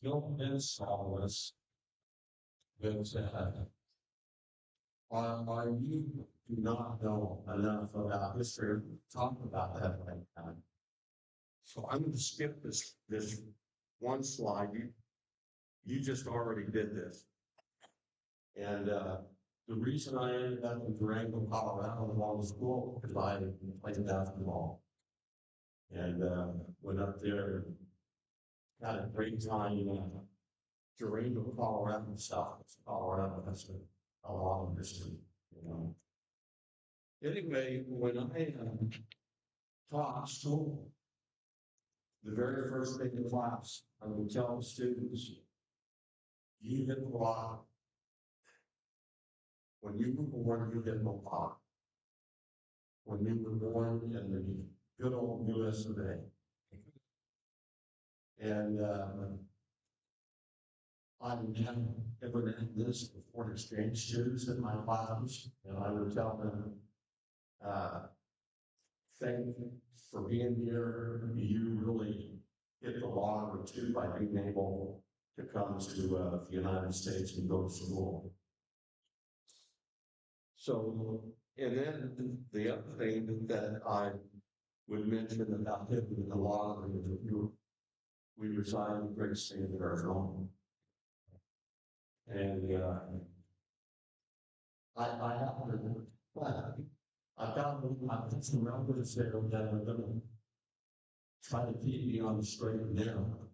Phil install this, that you do not know enough about history to talk about that right now. So I'm going to skip this one slide. You just already did this. And the reason I ended up in Durango, Colorado, along the school, because I played basketball. And went up there, had a great time in Durango, Colorado, South Colorado. That's a lot of history, you know. Anyway, when I taught school, the very first day in class, I would tell the students, you hit the block. When you were born, you hit the block. When you were born in the good old US of A. And I never had this before exchange students in my classes, and I would tell them, thank you for being here. You really hit the lottery too by being able to come to the United States and go to school. So, and then the other thing that I would mention about hitting the lottery is that we reside in the great state of Arizona. And I have to, I've got some relatives there that are going to try to keep me on the straight and narrow.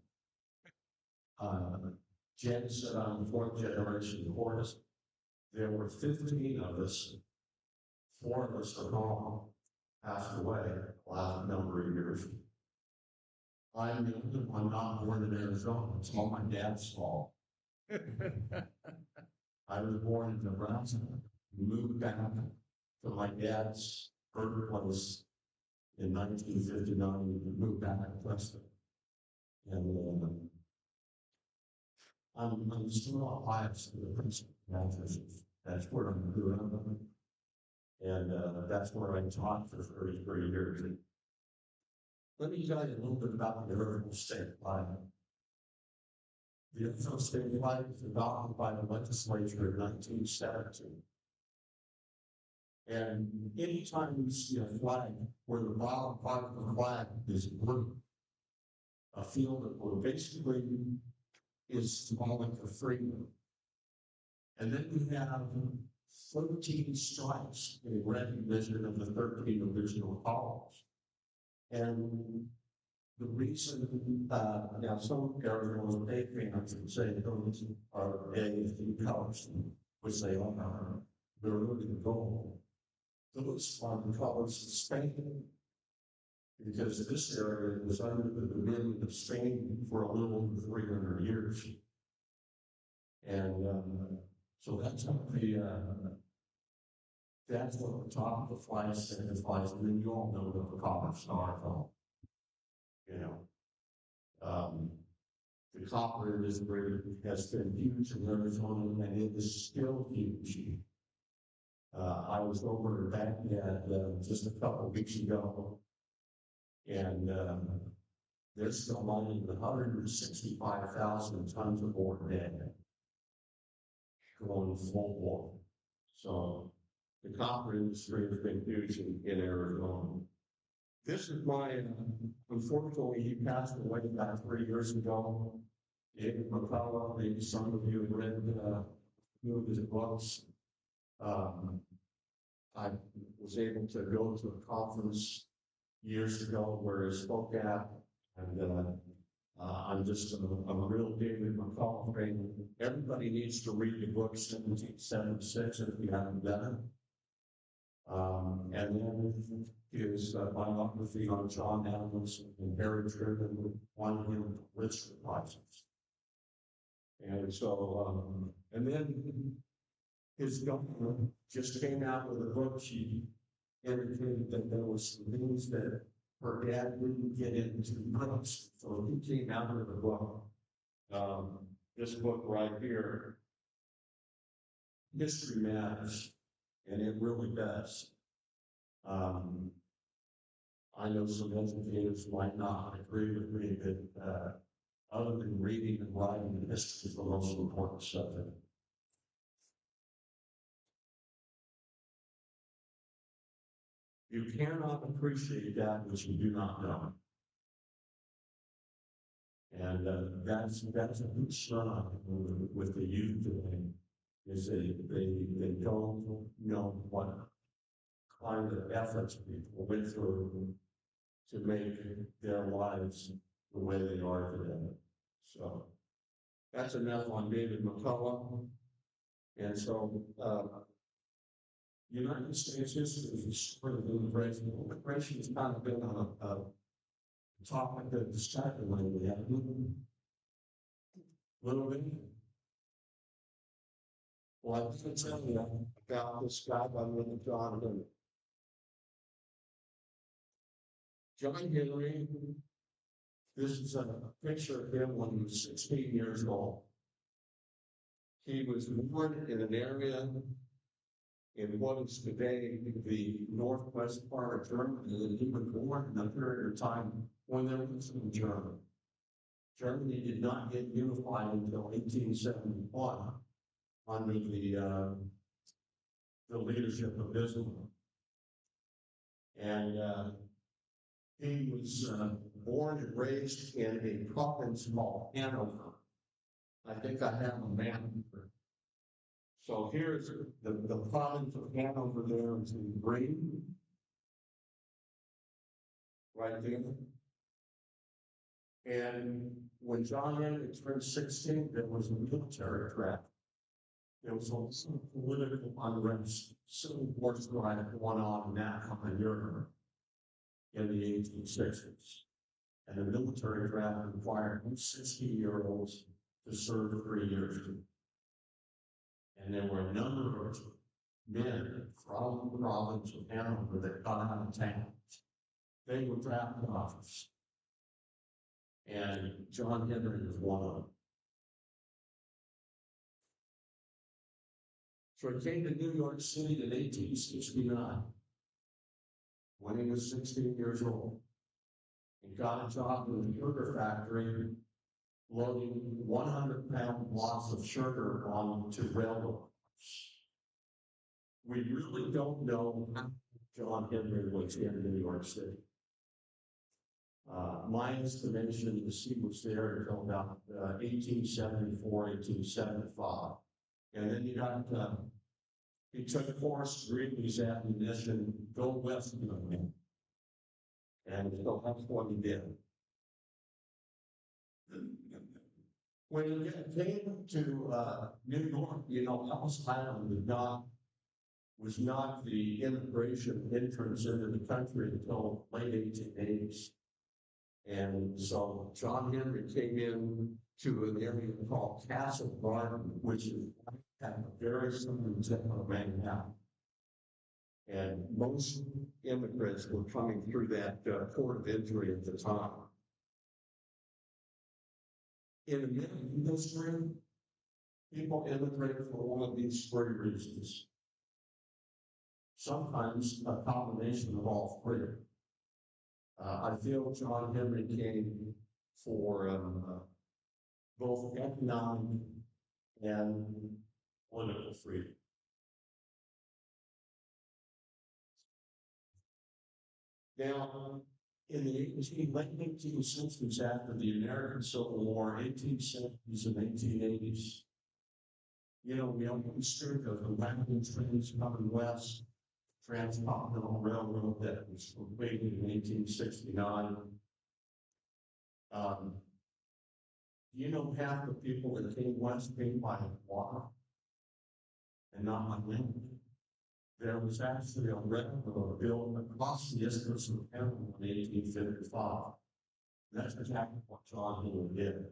Jen said I'm the fourth generation Cordes. There were 15 of us. 4 of us are gone, passed away the last number of years. I'm the only one not born in Arizona. It's all my dad's fault. I was born in Nebraska, moved back to my dad's birthplace in 1959, moved back to Preston. And I'm still alive to the Princeton. That's where I'm grew up. And that's where I taught for 33 years. Let me tell you a little bit about the original state flag. The original state flag was adopted by the legislature in 1917. And anytime you see a flag where the bottom part of the flag is blue, a field that basically is symbolic of freedom. And then we have 13 stripes in recognition of the 13 original colors. And the reason, now some Arizona State fans would say those are A colors, which they are, they're really the gold. Those are the colors of Spain, because this area was under the dominion of Spain for a little over 300 years. And so that's what the top of the flag signifies, and then you all know what the copper star from. You know, the copper industry has been huge in Arizona, and it is still huge. I was over in Baghdad just a couple of weeks ago, and they're still mining 165,000 tons of ore a day, going full bore. So the copper industry has been huge in Arizona. This is my, unfortunately, he passed away about 3 years ago. David McCullough, maybe some of you have read a few of his books. I was able to go to a conference years ago where he spoke at, and I'm just a real David McCullough fan. Everybody needs to read the book 1776 if you haven't done it. And then his biography on John Adams and Harry Truman, one of him Richard License. And so, and then his governor just came out with a book. She indicated that there was some things that her dad didn't get into books. So he came out with a book. This book right here, History Matters, and it really does. I know some educators might not agree with me that other than reading and writing, history is the most important subject. You cannot appreciate that which you do not know. And that's a concern with the youth today, is they don't know what kind of efforts people went through to make their lives the way they are today. So that's enough on David McCullough. And so United States history is a story of immigration. Immigration has kind of been a topic of discussion lately. A little bit. Well, I was going to tell you about this guy by the name of John Henry. John Henry, this is a picture of him when he was 16 years old. He was born in an area in what is today the northwest part of Germany, and he was born in a period of time when there was no Germany. Germany did not get unified until 1871 under the leadership of Bismarck. And he was born and raised in a province called Hanover. I think I have a map here. So here's the province of Hanover there is in green. Right there. And when John Henry turned 16, there was a military draft. There was also political unrest, civil war strife going on in that kind of Europe in the 1860s. And the military draft required 60-year-olds to serve 3 years. And there were a number of men from the province of Hanover that got out of town. They were drafted officers. And John Henry was one of them. So he came to New York City in 1869 when he was 16 years old. He got a job in a sugar factory loading 100-pound blocks of sugar onto railroad cars. We really don't know how John Henry was in New York City. My estimation is he was there until about 1874, 1875. And then he took Forrest Greeley's admonition, go west of him. And so that's what he did. When he came to New York, Ellis Island was not the immigration entrance into the country until late 1880s. And so John Henry came in to an area called Castle Garden, which is a very similar to Manhattan. And most immigrants were coming through that port of entry at the time. In American history, people immigrate for one of these three reasons. Sometimes a combination of all three. I feel John Henry came for both economic and political freedom. Now, in the late 1860s, after the American Civil War, 1870s and 1880s, we understood of the wagon trains coming west, Transcontinental Railroad that was completed in 1869. Half the people that came west came by water and not by land. There was actually a railroad built across the Isthmus of Panama in 1855. That's exactly what John Henry did.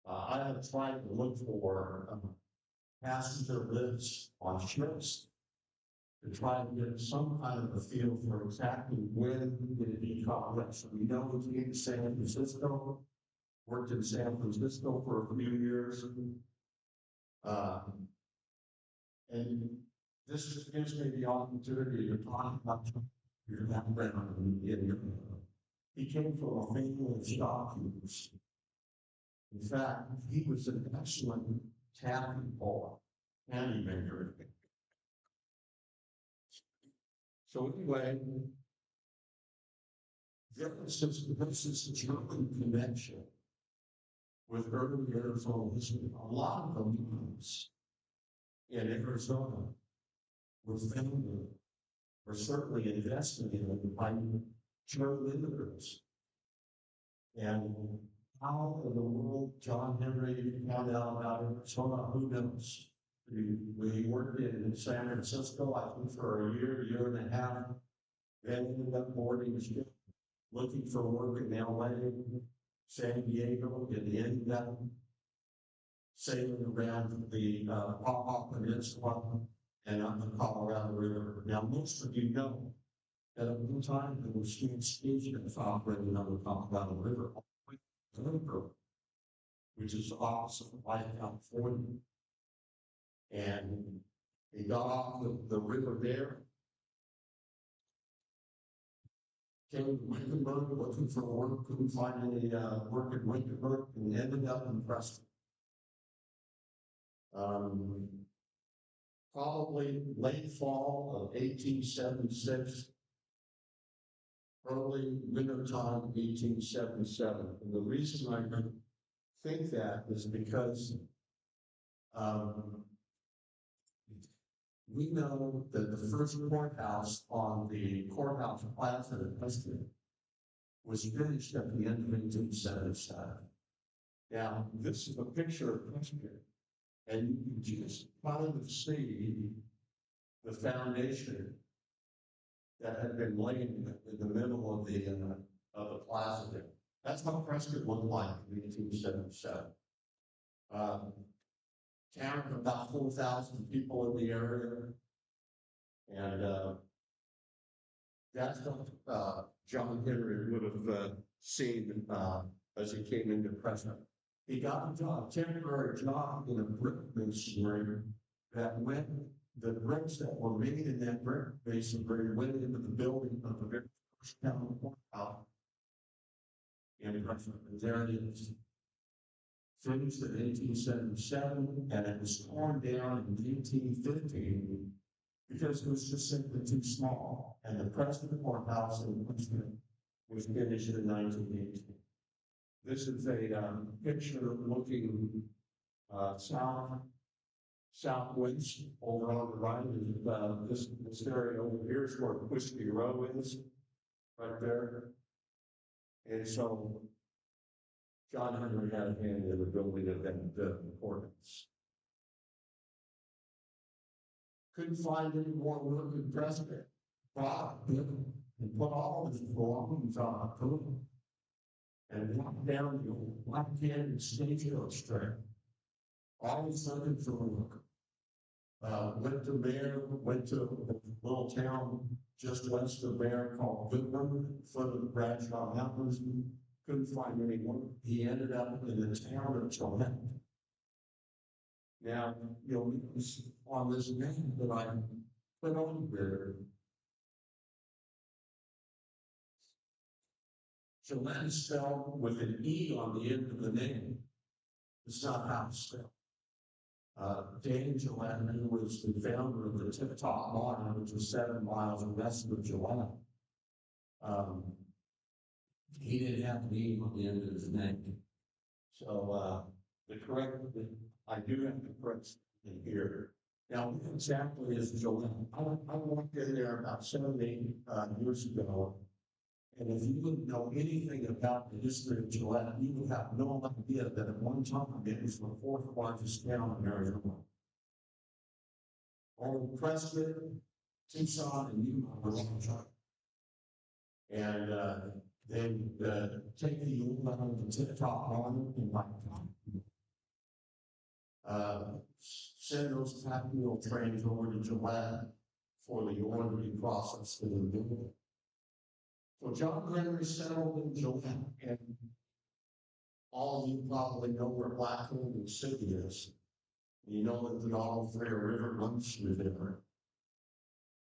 I have tried to look for passenger lists on ships to try to get some kind of a feel for exactly when it became less. So he came to San Francisco, worked in San Francisco for a few years. And this just gives me the opportunity to talk about your background in Europe. He came from a family of stockkeepers. In fact, he was an excellent taffy puller, candy maker. So anyway, there was this German connection with early Arizona history. A lot of the leaders in Arizona were founded or certainly invested in by German immigrants. And how in the world John Henry found out about Arizona, who knows? We worked in San Francisco, I think, for a year and a half. Then ended up boarding a ship, looking for work in LA, San Diego, and ended up sailing around the Baja Peninsula and up the Colorado River. Now, most of you know that at one time there were steam stations operating on the Colorado River, which is opposite White, California. And he got off the river there, came to Wickenburg looking for work, couldn't find any work in Wickenburg, and ended up in Preston. Probably late fall of 1876, early wintertime 1877. And the reason I think that is because we know that the first courthouse on the courthouse plaza in Preston was finished at the end of 1877. Now, this is a picture of Preston, and you can just kind of see the foundation that had been laid in the middle of the plaza there. That's how Preston looked like in 1877. Town of about 4,000 people in the area, and that's what John Henry would have seen as he came into Preston. He got a temporary job in a brick masonry that went, the bricks that were made in that brick masonry went into the building of the very first town courthouse in Preston. And there it is. Finished in 1877, and it was torn down in 1815 because it was just simply too small. And the Preston courthouse in Preston was finished in 1918. This is a picture looking southwest over on the right. This area over here is where Whiskey Row is, right there. And so John Henry had a hand in the building of that courthouse. Couldn't find any more work in Preston. Bought a building and put all of his belongings on a pool and walked down the old Black Canyon Stagecoach trail. Always looking for work. Went to a little town just west of there called Goodman, foot of the Bradshaw Mountains. Couldn't find anyone. He ended up in the town of Gillette. Now, you'll notice on this map that I put on there, Gillette is spelled with an E on the end of the name. It's not how it's spelled. Dan Gillette, who was the founder of the Tip Top Mine, which was 7 miles west of Gillette, he didn't have an E on the end of his name. So I do have the correct in here. Now, what exactly is Gillette? I walked in there about 7 or 8 years ago, and if you didn't know anything about the history of Gillette, you would have no idea that at one time it was the 4th largest town in Arizona. Old Preston, Tucson, and Yuma were on chart. And they take the old out of the Tip Top Mine in send those capital trains over to Gillette for the ordering process for the building. So John Henry settled in Gillette, and all of you probably know where Black Canyon City is. You know that the Olive River runs through there.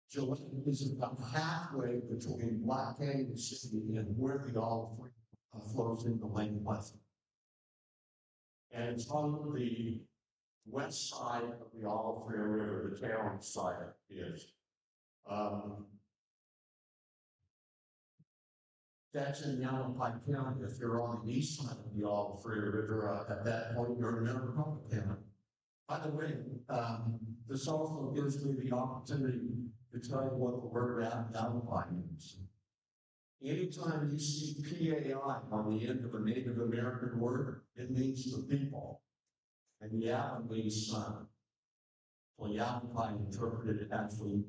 Gillette is about halfway between Black Canyon City and where the Olive flows into Lake Pleasant. and it's on the west side of the Olive Tree River, the town side is. That's in Yavapai County. If you're on the east side of the Olive Tree River, at that point, you're in Maricopa County. By the way, this also gives me the opportunity to tell you what the word Yavapai means. Anytime you see PAI on the end of a Native American word, it means the people. And Yava means son. Well, Yavapai interpreted it actually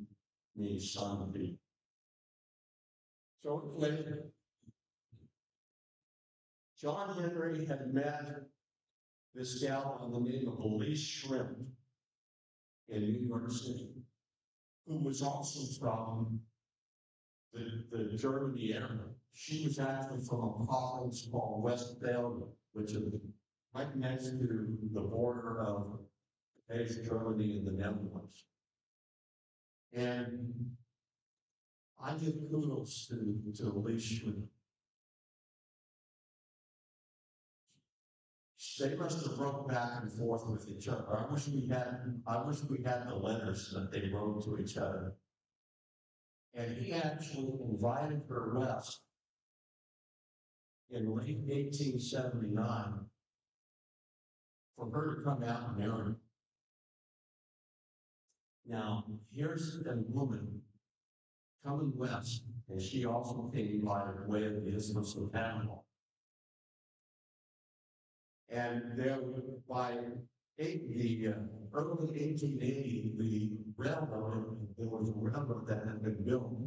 means son of people. So later, John Henry had met this gal on the name of Elise Shrimp in New York City, who was also from the Germany area. She was actually from a province called Westphalia, which is right next to the border of East Germany and the Netherlands. And I give kudos to Elise Shrimp. They must have wrote back and forth with each other. I wish we had the letters that they wrote to each other. And he actually invited her west in late 1879 for her to come out and marry him. Now, here's a woman coming west, and she also came by the way of the Isthmus of Panama. And there, by the early 1880, the railroad, there was a railroad that had been built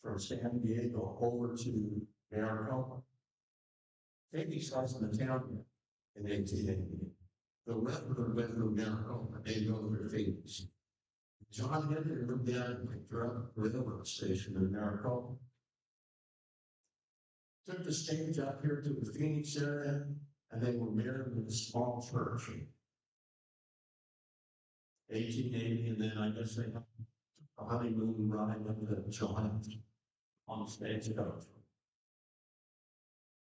from San Diego over to Maricopa. Maybe starts in the town in 1880. The railroad went through Maricopa, they go through Phoenix. John Henry lived down at the railroad station in Maricopa. Took the stage up here to the Phoenix area, and they were married in a small church. 1880, and then I guess they had a honeymoon ride up to John on the stagecoach.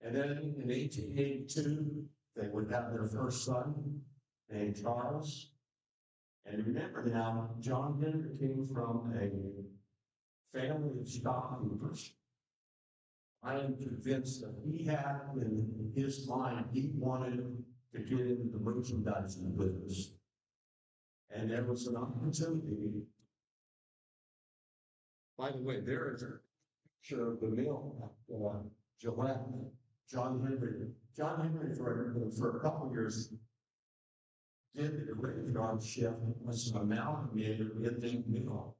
And then in 1882, they would have their first son named Charles. And remember now, John Henry came from a family of stockkeepers. I am convinced that he had in his mind, he wanted to get into the merchandising business. And there was an opportunity. By the way, there is a picture of the mill at Gillette. John Henry for a couple of years did the graveyard shift as an amalgamator in the mill.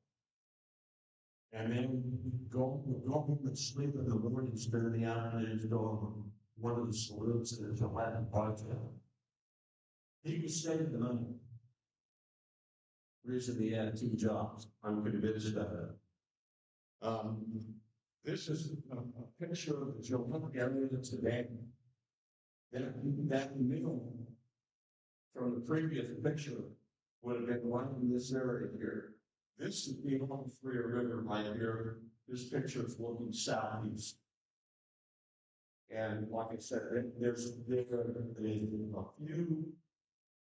And then go home and sleep in the morning, spend the afternoons going one of the saloons in the Gillette project. He was saving the money. Reason he had 2 jobs. I'm convinced of it. This is a picture of the Gillette area today. That mill from the previous picture would have been one in this area here. This is the Olive Tree River right here. This picture is looking southeast. And like I said, there's a few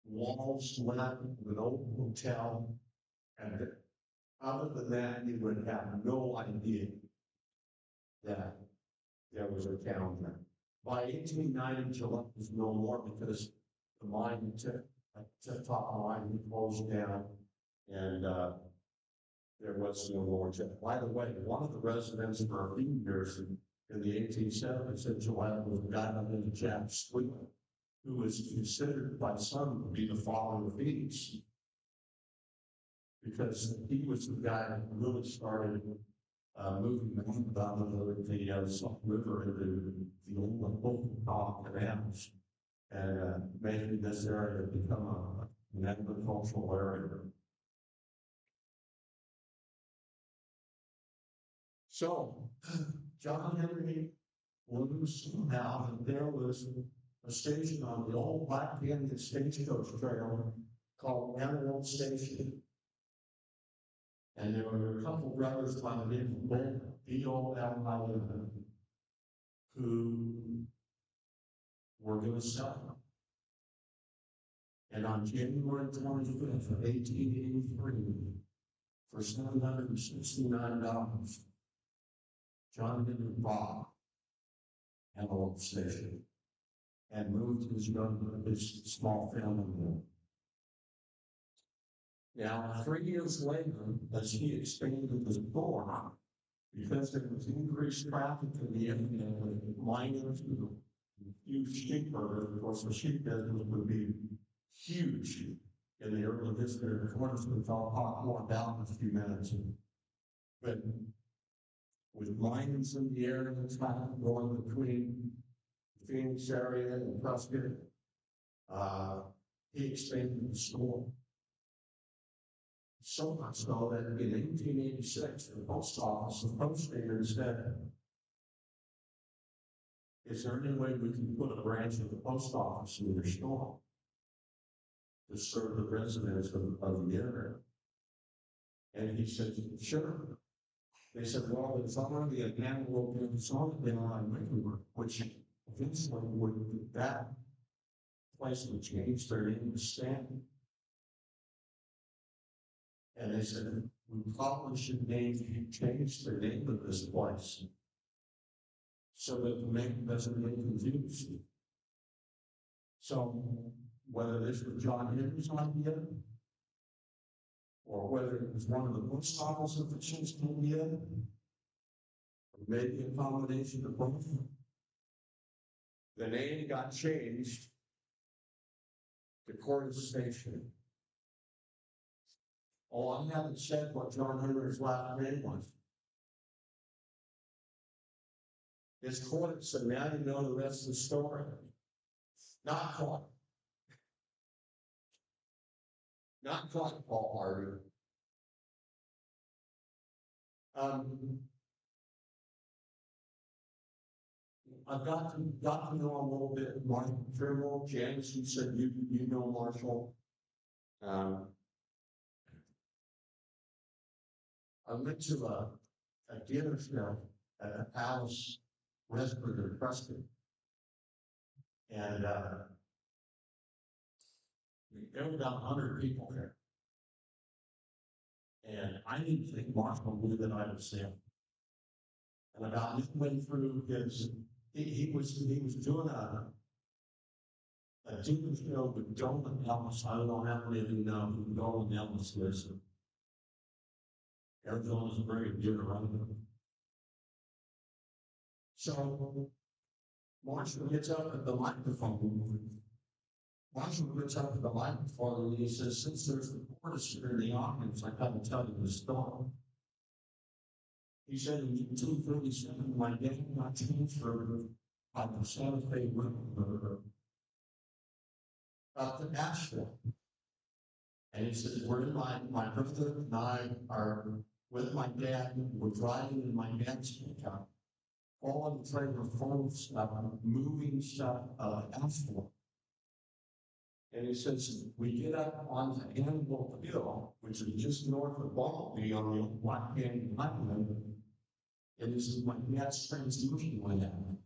walls left of an old hotel. And other than that, you would have no idea that there was a town there. By 1890, Gillette was no more because the mine top mine closed down, and there was no more Gillette. By the way, one of the residents for a few years in the 1870s at Gillette was a guy named Jack Sweet, who was considered by some to be the father of Phoenix, because he was the guy that really started moving down the Salt River into the old canals and making this area become an agricultural area. So, John Henry learned somehow that there was a station on the old Black Canyon Stagecoach Trail called Antelope Station. And there were a couple brothers by the name of B.O.L. who were going to sell them. And on January 25th of 1883, for $769, John Henry bought Antelope Station and moved his small family there. Now, 3 years later, as he expanded the store, because there was increased traffic in the area, miners and huge sheep herders, of course, the sheep business would be huge in the early history of Cordes-Heydt. I'll talk more about in a few minutes. But with mines in the area, traffic going between the Phoenix area and Prescott, he expanded the store. So much so that in 1886, the post office, the postmaster said, is there any way we can put a branch of the post office in your store to serve the residents of the area? And he said, sure. They said, well, there's already a Antelope down on Wickenburg, which eventually would, that place would change their name to Stanton. And they said, we probably should change the name of this place so that the name doesn't get confused. So whether this was John Henry's idea, or whether it was one of the post office officials' idea, or maybe a combination of both, the name got changed to Cordes Station. Oh, I haven't said what John Henry's last name was. It's Cordes, so now you know the rest of the story. Not quite. Not quite, Paul Harvey. I've got to know a little bit of Marshall Trimble. Janice, you said you know Marshall. I went to a dinner show at a palace restaurant in Prescott, and there were about 100 people there. And I didn't think Marshall knew that I was there. And about midway through his, he was doing a dinner show with Dolan Ellis. I don't know how many of you know who Dolan Ellis is. Arizona's a very good dinner, right? So Marshall gets up at the microphone. Marshall gets up at the microphone and he says, since there's reporters here in the audience, I gotta tell you the story. He said in 1837, my dad got transferred by the Santa Fe River up to Asheville. And he said, my brother and I are with my dad, we're driving in my dad's pickup, all in the trailer full of stuff, moving stuff asphalt. And he says, we get up on the Antelope Hill, which is just north of Bumblebee on the Black Canyon Highway. And he says, my dad's transmission went out.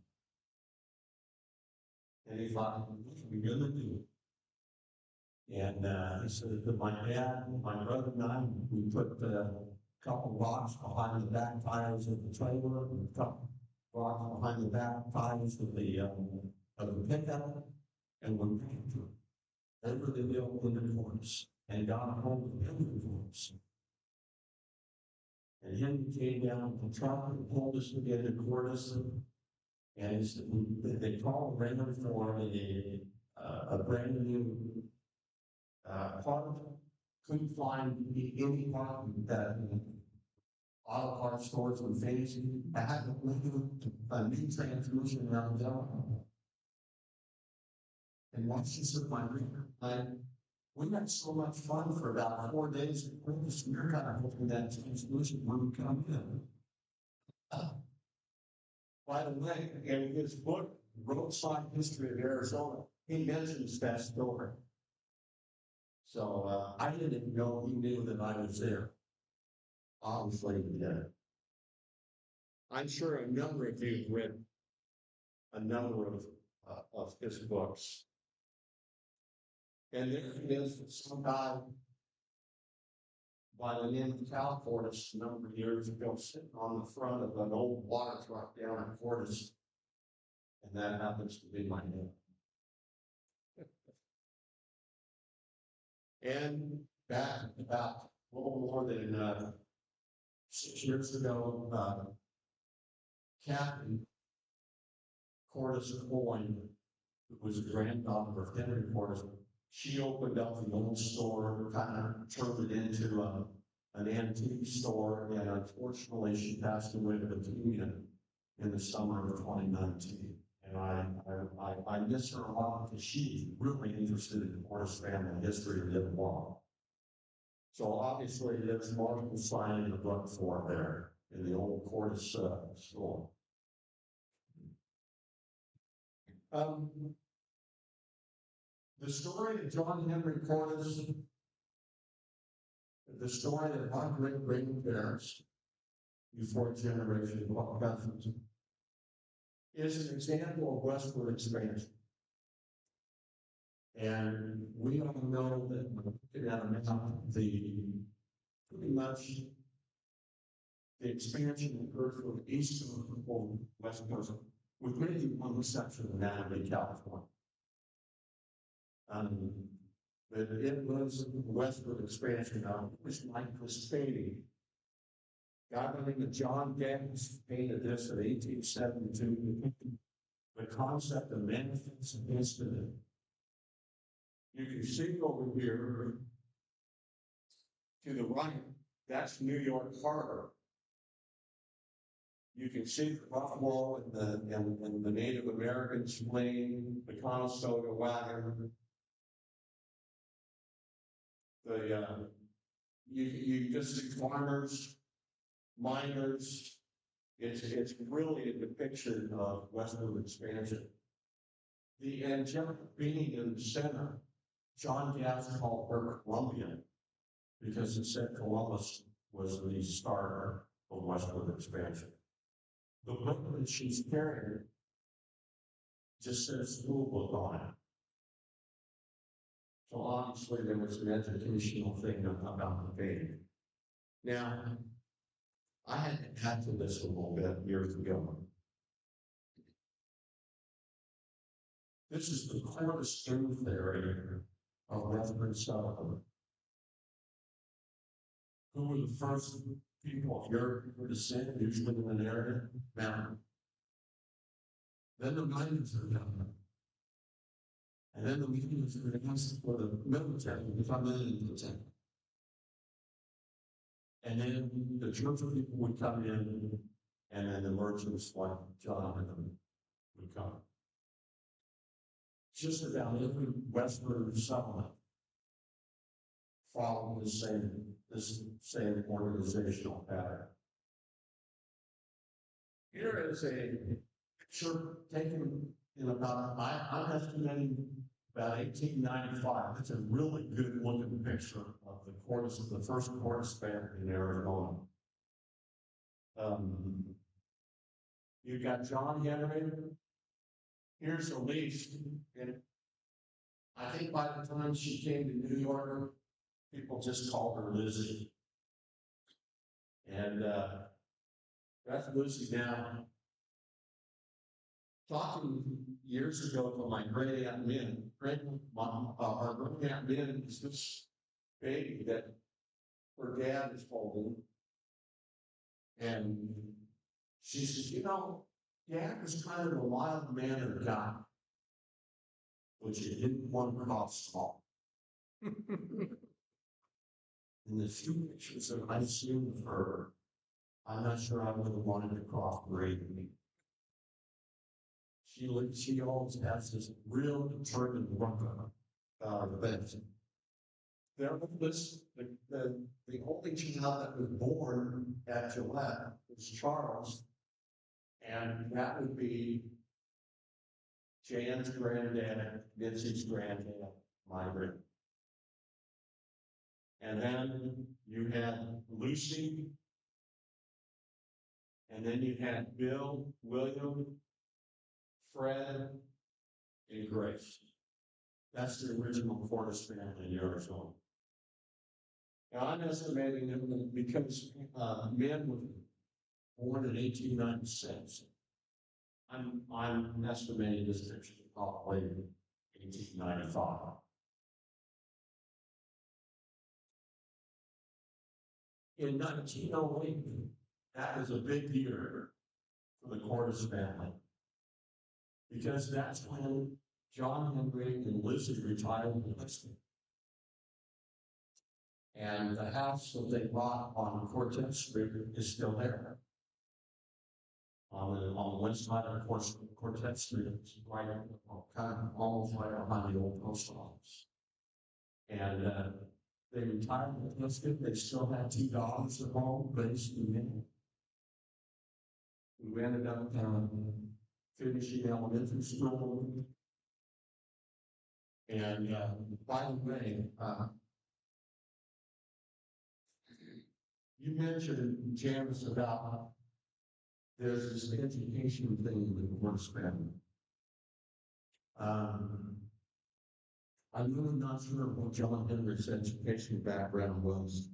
And he thought, what are we gonna do? And he said that my dad, my brother and I, we put a couple rocks behind the back tires of the trailer, and a couple rocks behind the back tires of the pickup, and we ran through over the hill in the forest and got a hold of the forest. And Henry came down with the truck and pulled us again to Cordes, and he said, they called Raymond for a brand new part. Couldn't find any part that auto parts stores in Phoenix. I had to a new transmission around there. And once she said my reader, we had so much fun for about 4 days. We're kind of hoping that transmission wouldn't come in. By the way, in his book, Roadside History of Arizona, he mentions that story. So I didn't know he knew that I was there. Obviously, he did. I'm sure a number of you have read a number of his books. And there is some guy by the name of Cal Cordes a number of years ago sitting on the front of an old water truck down in Cordes. And that happens to be my name. And back about a little more than 6 years ago, Captain Cordes Coyne, who was a granddaughter of Henry Cordes, she opened up the old store, kind of turned it into an antique store, and unfortunately she passed away of leukemia in the summer of 2019. And I miss her a lot because she's really interested in the Cordes family history and living law. So obviously there's multiple signing the book for there in the old Cordes store. The story of John Henry Cordes, the story of our great-grandparents, before generation of cousins, is an example of westward expansion. And we all know that looking at a map, pretty much the expansion occurred from the east coast to the west coast, with maybe one exception, and that would be California. But it was westward expansion. It was like this painting. A guy by the name of John Gaines painted this in 1872. The concept of manifest incident. You can see over here to the right, that's New York Harbor. You can see the buffalo and the Native Americans fleeing, the Conestoga wagon. You just see farmers, miners. It's really a depiction of westward expansion. The angelic being in the center, John Gass called her Columbian because it said Columbus was the starter of westward expansion. The book that she's carrying just says school book on it. So obviously there was an educational thing about the painting. Now, I had to add to this a little bit years ago. This is the Cordes string theory of Western settlement. Who were the first people of European descent, usually in an area? Mountain. Then the miners are done. And then the miners are asked for the military to come in and protect. And then the church people would come in, and then the merchants like John and them would come. Just about every western settlement followed this same organizational pattern. Here is a picture taken in about, I'm estimating about 1895. It's a really good looking picture of the Cordes, of the first Cordes family in Arizona. You've got John Henry. Here's Elise, and I think by the time she came to New York, people just called her Lizzie. And that's Lizzie now. Talking years ago to my great aunt Min, our great aunt Min is this baby that her dad is holding. And she says, you know, Dad was kind of a wild mannered guy, but you didn't want to cross small. In the few pictures that I've seen of her, I'm not sure I would have wanted to cross grade me. She always has this real determined look about her things. There was the only child that was born at Gillette was Charles, and that would be Jan's granddad, Mitzie's granddad, my grand. And then you had Lucy, and then you had Bill, William, Fred, and Grace. That's the original Cordes family in Arizona. Now I'm estimating that because men were born in 1896, I'm estimating this picture probably 1895. In 1908, that was a big year for the Cordes family because that's when John Henry and Lizzie retired from Lisbon. And the house that they bought on Cordes-Heydt Street is still there. On the west side of Cordes-Heydt Street, it's right, kind of almost right behind the old post office. And they retired from Lisbon. They still had 2 daughters at home, basically men, who ended up finishing elementary school. And by the way, you mentioned, Janice, about there's this education thing with the Cordes family. I'm really not sure what John Henry's education background was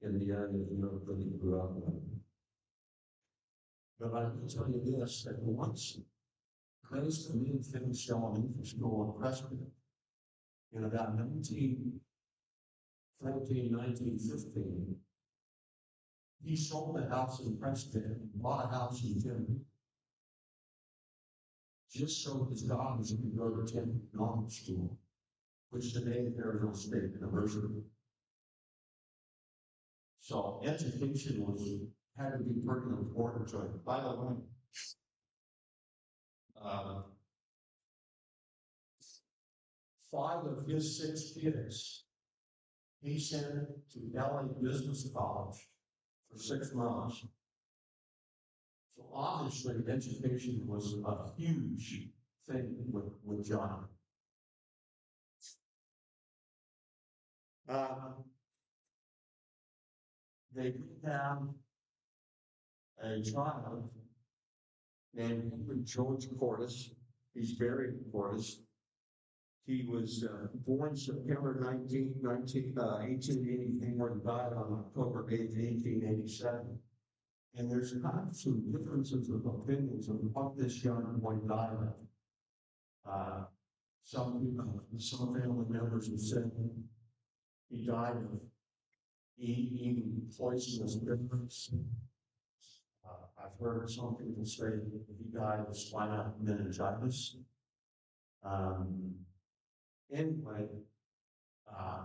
in the area of Europe that he grew up in. But I will tell you this, that once Grace and me finished elementary school in Preston in about 1914, 1915, he sold a house in Preston and bought a house in Denver, just so his daughters could go to Temple Normal School, which today is Arizona State University. So education had to be pretty important to it. By the way, 5 of his 6 kids, he sent to LA Business College for 6 months. So obviously, education was a huge thing with John. They have a child named George Cordes. He's buried in Cordes. He was born September 1884 and died on October 8, 1887. And there's kind of some differences of opinions of what this young boy died of. Some family members have said he died of eating poisonous berries. I've heard some people say that he died of spinal meningitis. Anyway,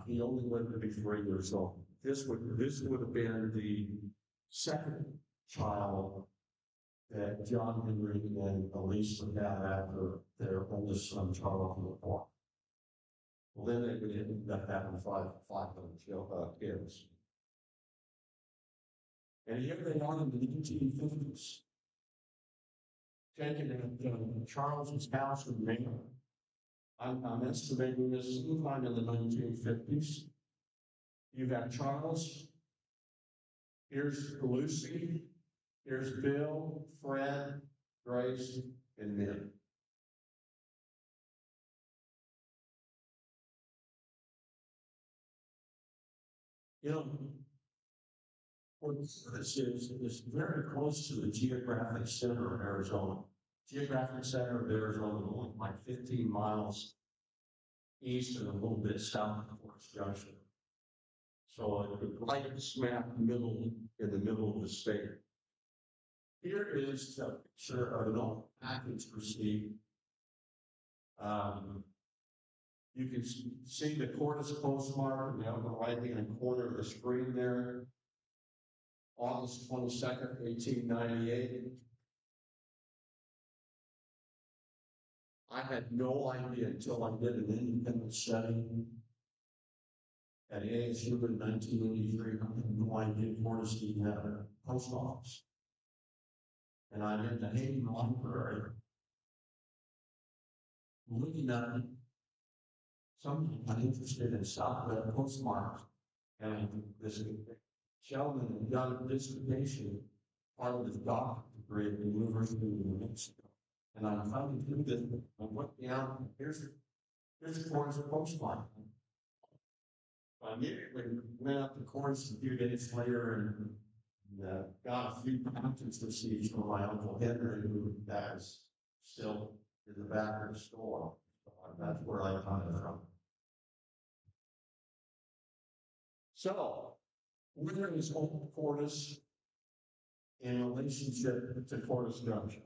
he only lived to be 3 years old. This would have been the second child that John Henry and Elisa had after their oldest son Charles was born. Well, then they would end up having five little kids. And here they are in the 1950s, taken at Charles's house in Maine. I'm estimating this sometime in the 1950s. You got Charles, here's Lucy, here's Bill, Fred, Grace, and Min. You know, what this is very close to the geographic center of Arizona. Geographic center of Arizona, only like 15 miles east and a little bit south of Forest Junction. So right smack in the middle of the state. Here is a picture of an old package received. You can see the Cordes postmark in the upper right-hand corner of the screen there. August 22nd, 1898. I had no idea until I did an independent study at ASU in 1983. I had no idea Cordes even had a post office. And I'm in the Hayden Library looking at it. Something I'm interested in Southwest postmarks. And this gentleman had done a dissertation, part of his doctorate degree at the University of New Mexico. And I'm coming through this, I went down, here's Here's the Cordes coastline. I immediately went up to Cordes a few days later and got a few packets receipts from my Uncle Henry, who that was still in the back of the store. So that's where I got it from. So, where is Old Cordes in relationship to Cordes Junction?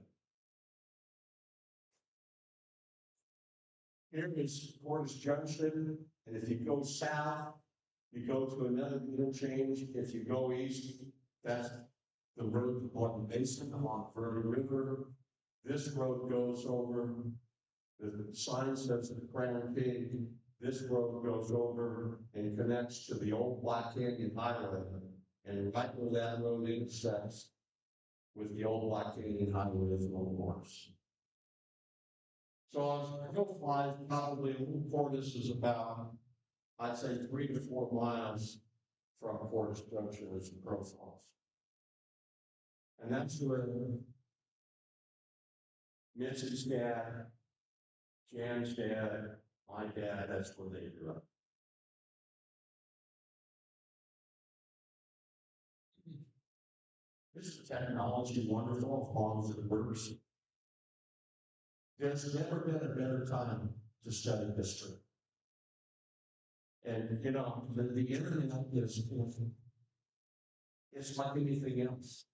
Here is Cordes Junction, and if you go south, you go to another interchange. If you go east, that's the road along the basin, along Verde River. This road goes over, the sign says the Crown King. This road goes over and connects to the old Black Canyon Highway. And right where that road intersects with the old Black Canyon Highway is Old Cordes. So as I go flies, probably Old Cordes is about, I'd say 3 to 4 miles from Cordes Junction as the crow flies. And that's where Mitzie's dad, Jan's dad, my dad, that's where they grew up. This is technology wonderful as long as it works. There's never been a better time to study history. And you know, the internet is it's like anything else.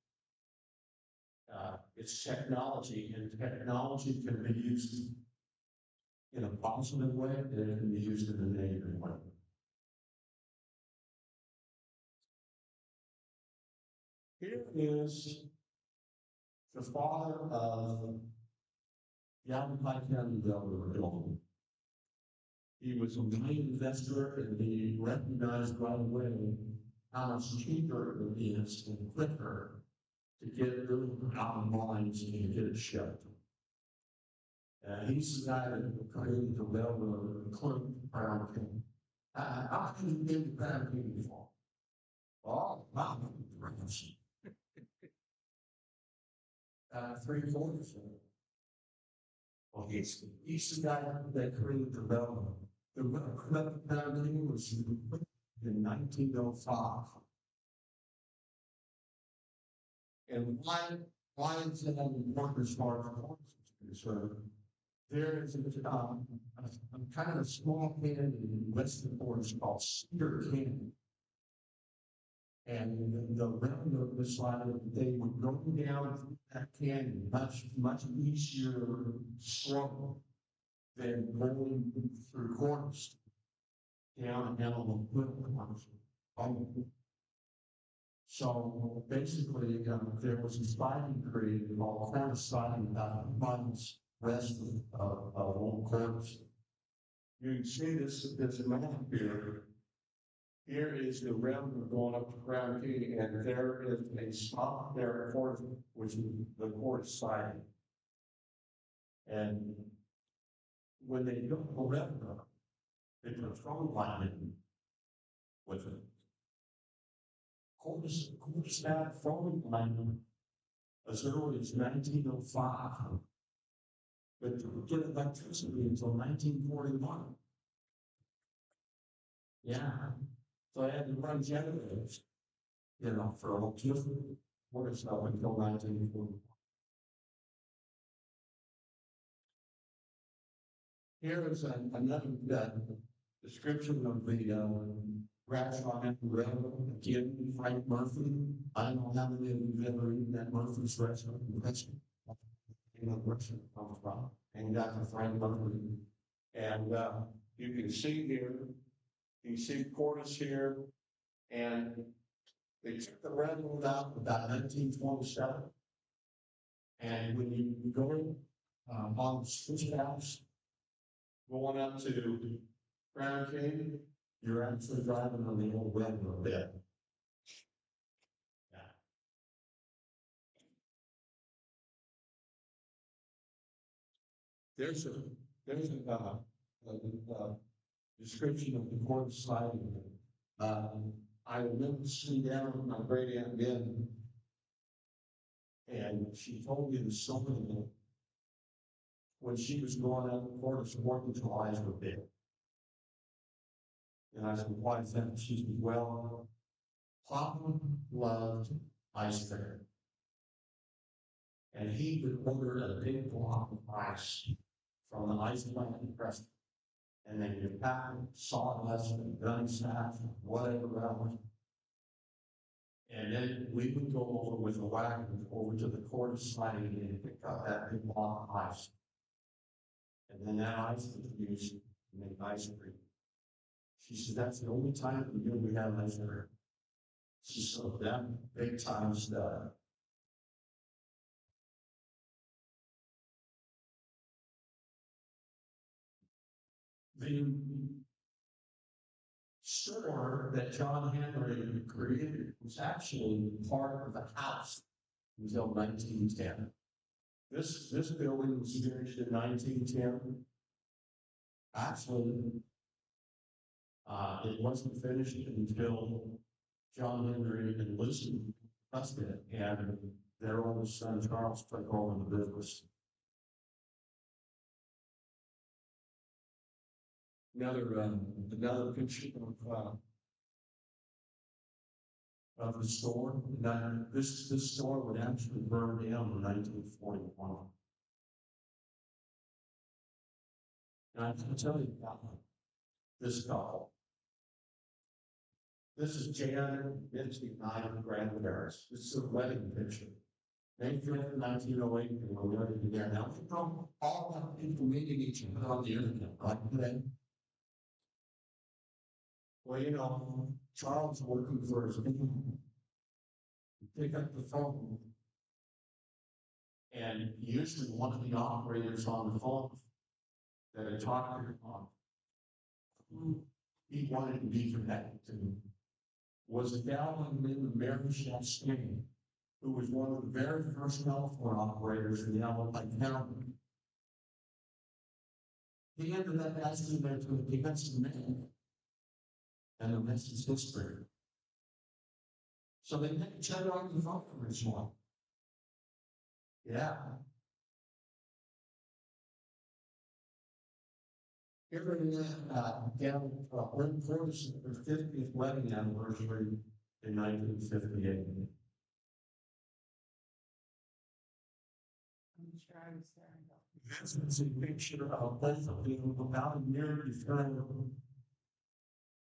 It's technology, and technology can be used in a positive way, and it can be used in a negative way. Here is the father of United Methodist Church. He was a main investor, and he recognized right away how much cheaper it is and quicker to get it out of mines and get it shipped. He's the guy that created the railroad and Clinton Crown King. How can you get the Crown King before? Oh, wow, 3/4 of it. Well, he's the guy that created the railroad. The Crown King was in 1905. And why is that important as far as Cordes is concerned? There is a kind of small canyon in western Cordes called Cedar Canyon. And the railroad decided that they would go down through that canyon much easier slope than going through Cordes down and on the cliff. So basically, there was a sliding creek called Cordes-Heydt about 2 miles west of Old Cordes. You can see this map here. Here is the railroad going up to Crown King, and there is a stop there at Cordes, which is the Cordes-Heydt. And when they built the railroad, they put a phone line in with it. Cordes had a phone line as early as 1905, but didn't get electricity until 1941. Yeah, so I had to run generators, you know, for electricity. Cordes up until 1941. Here is another description of the Bradshaw Railroad. Again, Frank Murphy. I don't know how many of you have ever eaten that Murphy's restaurant in Richmond. You know, Richmond comes from. And Dr. Frank Murphy. And you can see here, you see Cordes here, and they took the railroad out about 1927. And when you go on the switch house, going up to Crown King, you're actually driving on the old railroad bed. Yeah. There's a description of the Cordes-Heydt. I remember sitting down with my great aunt Ben, and she told me the story when she was going out the Cordes working till eyes were big. And I said, why is that? She said, well, Papa loved ice cream. And he would order a big block of ice from the ice plant in Preston. And then you pack it, sawdust, and gun sacks, whatever else. And then we would go over with a wagon over to the Cordes-Heydt and pick up that big block of ice. And then that ice was used to make ice cream. She said, that's the only time of the year we have ice cream. She said, that big time stuff. The store that John Henry created was actually part of the house until 1910. This building was finished in 1910. Actually, it wasn't finished until John Henry and Lucy Preston and their oldest son Charles took over the business. Another picture of the store. Now, this store would actually burn down in 1941. And I can tell you about this couple. This is Jan, Mitzie, and I, grandparents. This is a wedding picture. May 5th, 1908, and we're married together. Now, we know all about people meeting each other on the internet, right today. Well, you know, Charles working for his people. Pick up the phone, and usually one of the operators on the phone that I talked to who he wanted to be connected to was a gal named Mary Chastain, who was one of the very first telephone operators in the Alabama County. He ended up asking her to advance the man, and the rest is history. So they met each other on the phone for this one. Yeah. Here in down Lynn Cordes' 50th wedding anniversary in 1958. I'm sure I was there. This is a picture of both of them about a year before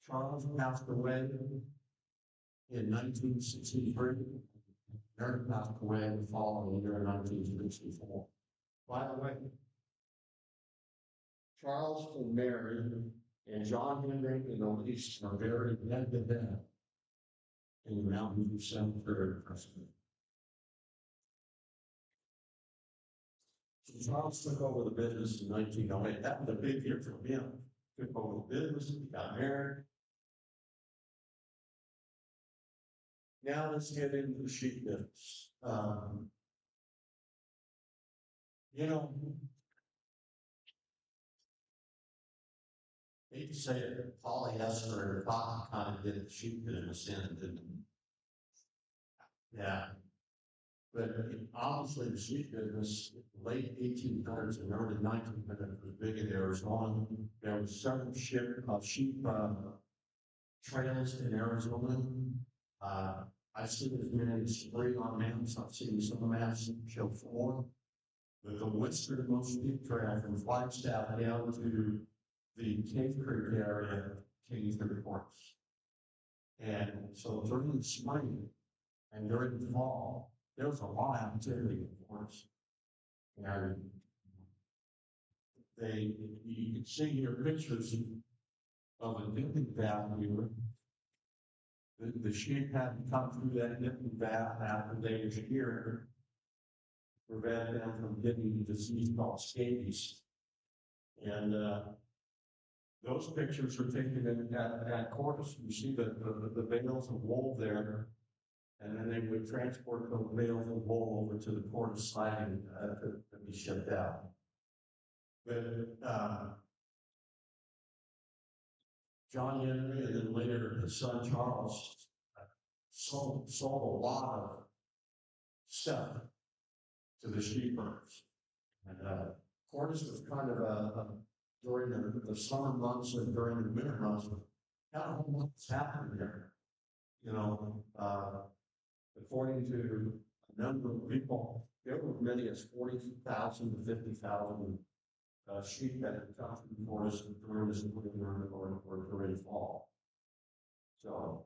Charles passed away in 1963. Mary passed away in the following year in 1964. By the way, Charles and Mary and John Henry and Elise are buried head to head in the mountains of Cemetery in Preston. So Charles took over the business in 1908. That was a big year for him. Took over the business, he got married. Now let's get into the sheep business. You know, I hate to say it, polyester and cotton kind of did the sheep business in, didn't it? Yeah. But obviously the sheep business, late 1800s and early 1900s was big in Arizona. There was several sheep trails in Arizona. I've seen as many as 3 on maps. I've seen some maps show 4. But the westernmost sheep trail from Flagstaff down to the Cave Creek area came through the forest. And so during the spring and during the fall, there was a lot of activity in the forest. And you can see here pictures of a dipping vat here. The sheep had to come through that dipping vat after they were here to prevent them from getting a disease called scabies. And those pictures were taken at Cordes. You see the bales of wool there, and then they would transport those bales of wool over to the Cordes-Heydt to be shipped out. But John Henry and then later his son Charles sold a lot of stuff to the sheep herders. And Cordes was kind of during the summer months and during the winter months, not a whole lot's happening there. You know, according to a number of people, there were as many as 40,000 to 50,000 sheep that had come from Cordes during this winter or during fall. So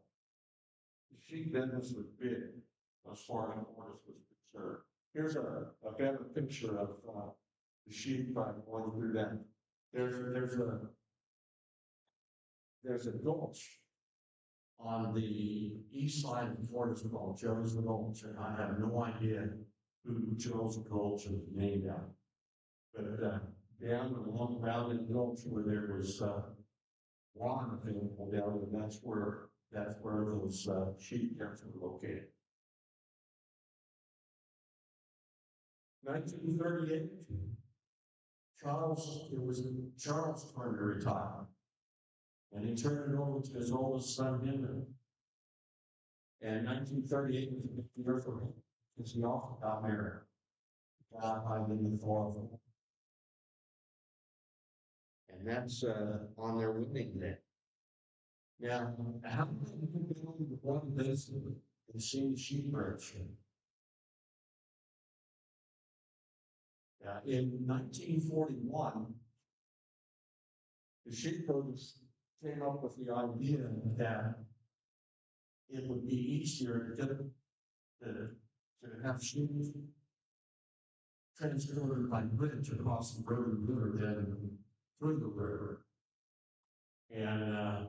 the sheep business was big as far as Cordes was concerned. Here's a better picture of the sheep going through that. There's a gulch on the east side of Cordes called Joe's Gulch, and I have no idea who Joe's Gulch is named after. But down along around in the gulch where there was water available down, and that's where those sheep camps were located. 1938, Charles turned to retire, and he turned it over to his oldest son, Henry. And 1938 was a big year for him, because he also got married. Got in the fall. And that's on their wedding day. Now, how many people want this and see sheep ranch? In 1941, the sheepherds came up with the idea that it would be easier to have sheep transported by bridge across the river than through the river. And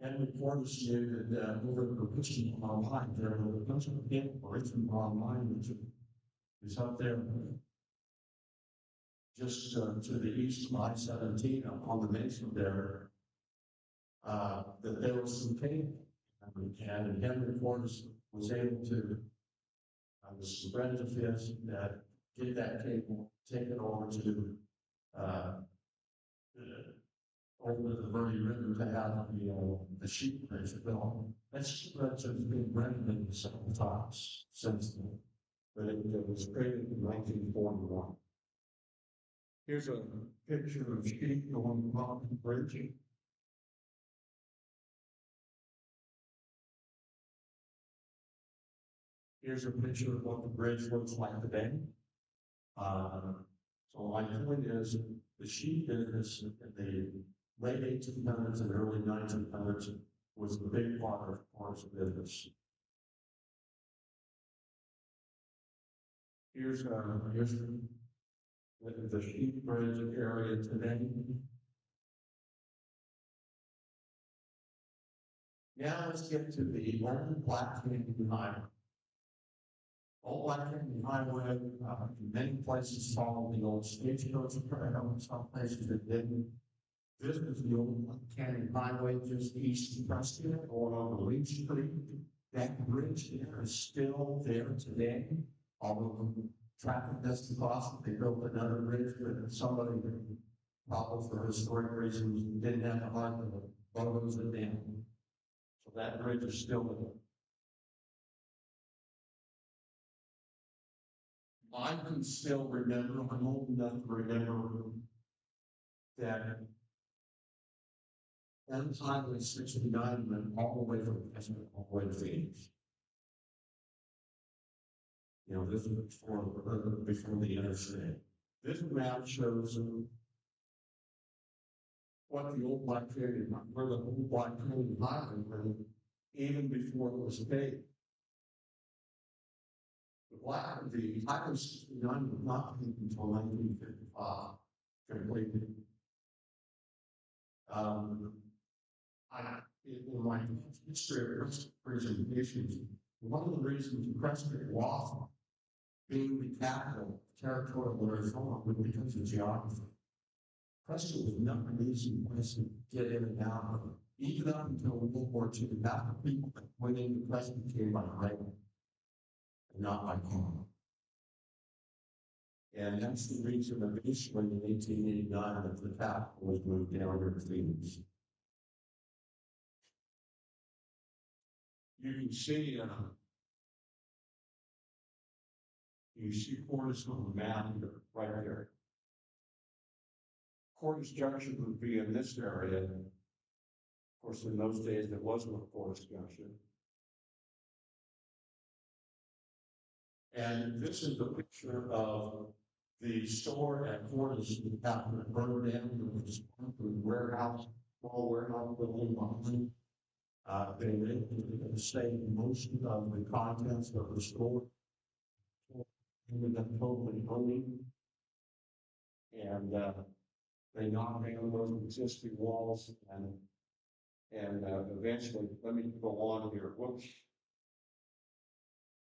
Henry Cordes knew that over the Christian online, there were a bunch of people written online, which is up there just to the east of I-17 on the mesa there, that there was some cable. And Henry Cordes was able to, with some friends of his, that get that cable, take it over to over the Verde River to have the sheep ranch built. That sheep ranch has been renovated several times since then, but it was created in 1941. Here's a picture of sheep going along the bridge. Here's a picture of what the bridge looks like today. So my point is, the sheep business in the late 1800s and early 1900s was a big part of Cordes business. Here's the sheep bridge area today. Now let's get to the old Black Canyon Highway. Old Black Canyon Highway, in many places followed the old stagecoach trail, some places that didn't. This is the old Black Canyon Highway just east of Preston, going over Lee Street. That bridge there is still there today, although traffic doesn't cross it. They built another bridge, but somebody, probably for historic reasons, didn't have the heart of the photos of them. So that bridge is still there. I can still remember, I'm old enough to remember that Highway 69 went all the way from Preston all the way to Phoenix. You know, this was before the interstate. This map shows what the old Black Canyon, where the old Black Canyon Highway went, even before it was paved. The Highway 69 was not paved until 1955, completely. In my history of presentations, one of the reasons Preston lost being the capital territorial Arizona was because of geography. Preston was not an easy place to get in and out of. Even up until World War II, half the people that went into Preston came by rail, and not by car. And that's the reason eventually in 1889 that the capital was moved down to Phoenix. You can see Cordes on the map right there. Cordes Junction would be in this area. Of course, in those days, there was no Cordes Junction. And this is the picture of the store at Cordes after it burned down. There was a warehouse, small warehouse building behind. They were able to save most of the contents of the store. Ended up totally owning. And they knocked down those existing walls and eventually, let me go on here. Whoops.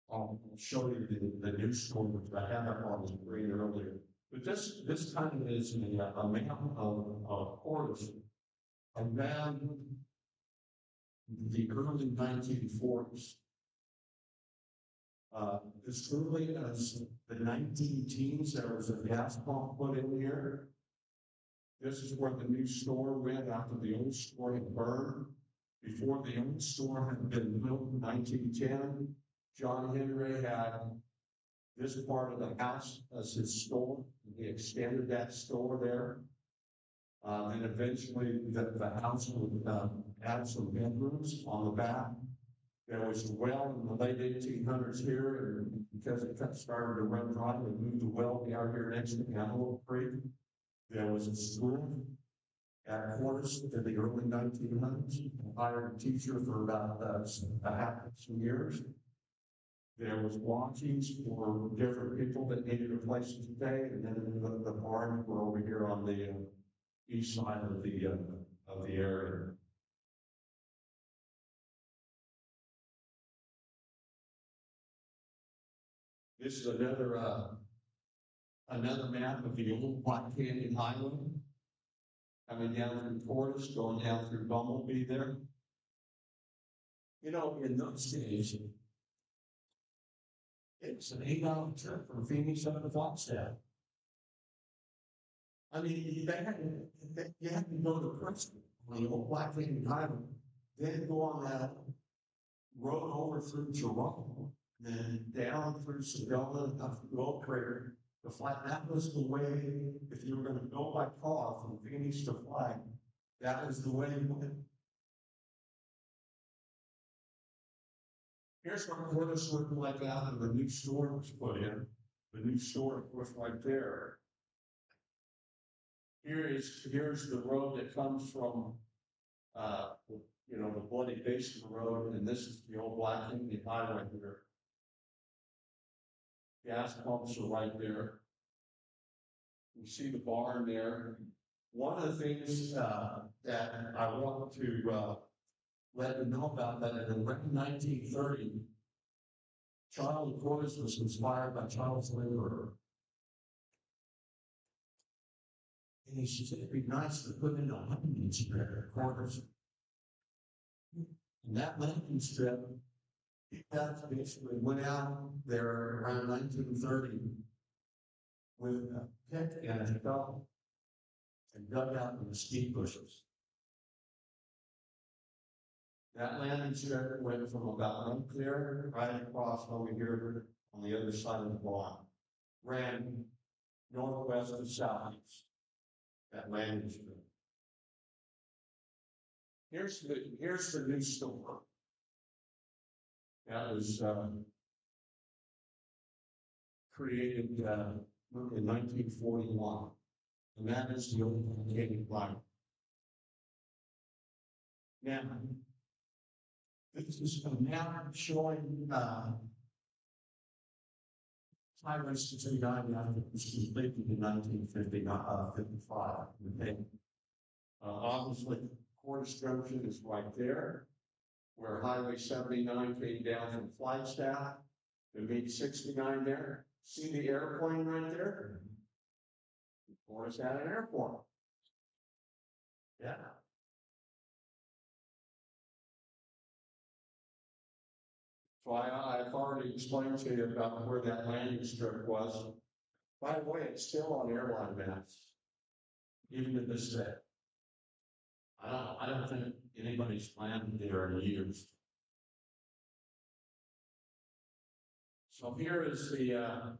I'll show you the new store, which I had up on the screen earlier. But this kind of is a map of Cordes around the early 1940s. As early as the 19-teens, there was a gas pump put in here. This is where the new store went after the old store had burned. Before the old store had been built in 1910, John Henry had this part of the house as his store. He extended that store there. And eventually the house would add some bedrooms on the back. There was a well in the late 1800s here, and because it started to run dry, they moved the well down here next to Antelope Creek. There was a school at Cordes in the early 1900s. I hired a teacher for about some years. There was lodgings for different people that needed a place to stay, and then the barns were over here on the east side of the area. This is another map of the old Black Canyon Highway. Coming down through Cordes, going down through Bumblebee there. You know, in those days, it's an 8-hour trip from Phoenix up to Flagstaff. I mean, you had to go to Princeton on the old Black Canyon Highway, then go on that road over through Toronto, then down through Sedona, up to Gold Crater. The flight, that was the way, if you were going to go by car from Phoenix to Flag, that was the way you went. Here's what Cordes looked like after the new store was put in. The new store, of course, right there. Here's the road that comes from, the bloody base of the road, and this is the old Black Canyon Highway here. Gas pumps are right there. You see the barn there. One of the things that I want to let you know about that in around 1930, Charles Cordes was inspired by Charles Lindbergh. And he said it'd be nice to put in a landing strip at Cordes. And that landing strip, that basically went out there around 1930 with a pick and a shovel and dug out the mesquite bushes. That landing strip went from about unclear right across over here on the other side of the block, ran northwest and southeast. That landing strip. Here's the new store. That was created in 1941, and that is the old Canyon Line. Now, this is a map showing Highway 69 after it was completed in 1955. Okay. Obviously, Cordes Junction is right there, where Highway 79 came down from Flagstaff to meet 69 there. See the airplane right there? Cordes had an airport. Yeah. So I've already explained to you about where that landing strip was. By the way, it's still on airline maps, even to this day. I don't think anybody's landed there in years. So here's the